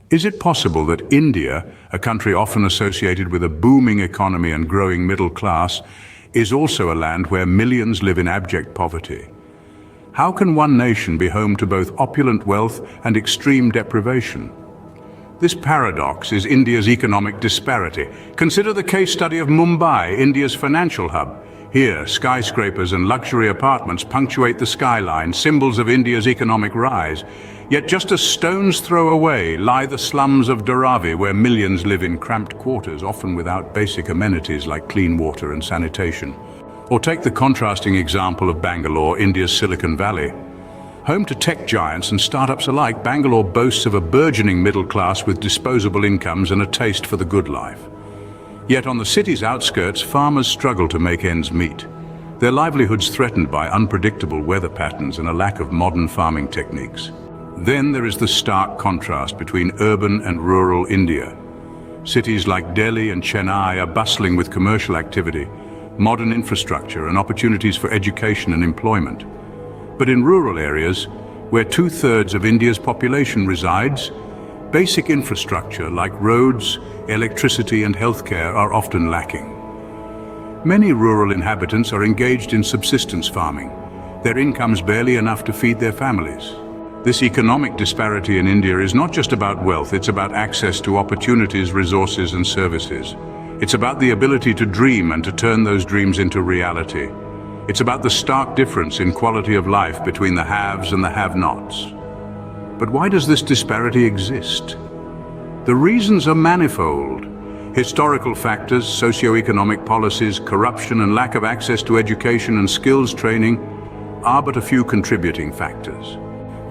Is it possible that India, a country often associated with a booming economy and growing middle class, is also a land where millions live in abject poverty? How can one nation be home to both opulent wealth and extreme deprivation? This paradox is India's economic disparity. Consider the case study of Mumbai, India's financial hub. Here, skyscrapers and luxury apartments punctuate the skyline, symbols of India's economic rise. Yet just a stone's throw away lie the slums of Dharavi, where millions live in cramped quarters, often without basic amenities like clean water and sanitation. Or take the contrasting example of Bangalore, India's Silicon Valley. Home to tech giants and startups alike, Bangalore boasts of a burgeoning middle class with disposable incomes and a taste for the good life. Yet on the city's outskirts, farmers struggle to make ends meet. Their livelihoods threatened by unpredictable weather patterns and a lack of modern farming techniques. Then there is the stark contrast between urban and rural India. Cities like Delhi and Chennai are bustling with commercial activity, modern infrastructure and opportunities for education and employment. But in rural areas, where 2/3 of India's population resides, basic infrastructure like roads, electricity and healthcare are often lacking. Many rural inhabitants are engaged in subsistence farming, their incomes barely enough to feed their families. This economic disparity in India is not just about wealth, it's about access to opportunities, resources and services. It's about the ability to dream and to turn those dreams into reality. It's about the stark difference in quality of life between the haves and the have-nots. But why does this disparity exist? The reasons are manifold. Historical factors, socio-economic policies, corruption and lack of access to education and skills training are but a few contributing factors.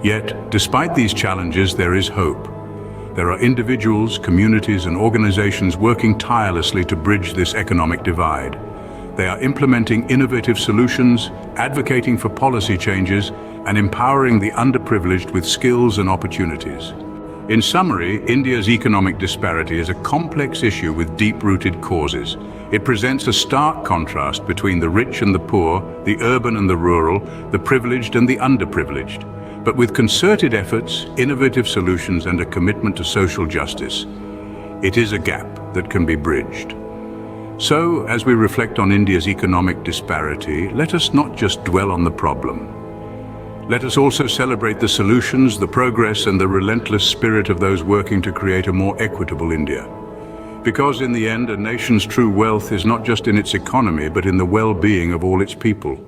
Yet, despite these challenges, there is hope. There are individuals, communities and organizations working tirelessly to bridge this economic divide. They are implementing innovative solutions, advocating for policy changes, and empowering the underprivileged with skills and opportunities. In summary, India's economic disparity is a complex issue with deep-rooted causes. It presents a stark contrast between the rich and the poor, the urban and the rural, the privileged and the underprivileged. But with concerted efforts, innovative solutions and a commitment to social justice, it is a gap that can be bridged. So, as we reflect on India's economic disparity, let us not just dwell on the problem. Let us also celebrate the solutions, the progress and the relentless spirit of those working to create a more equitable India. Because in the end, a nation's true wealth is not just in its economy, but in the well-being of all its people.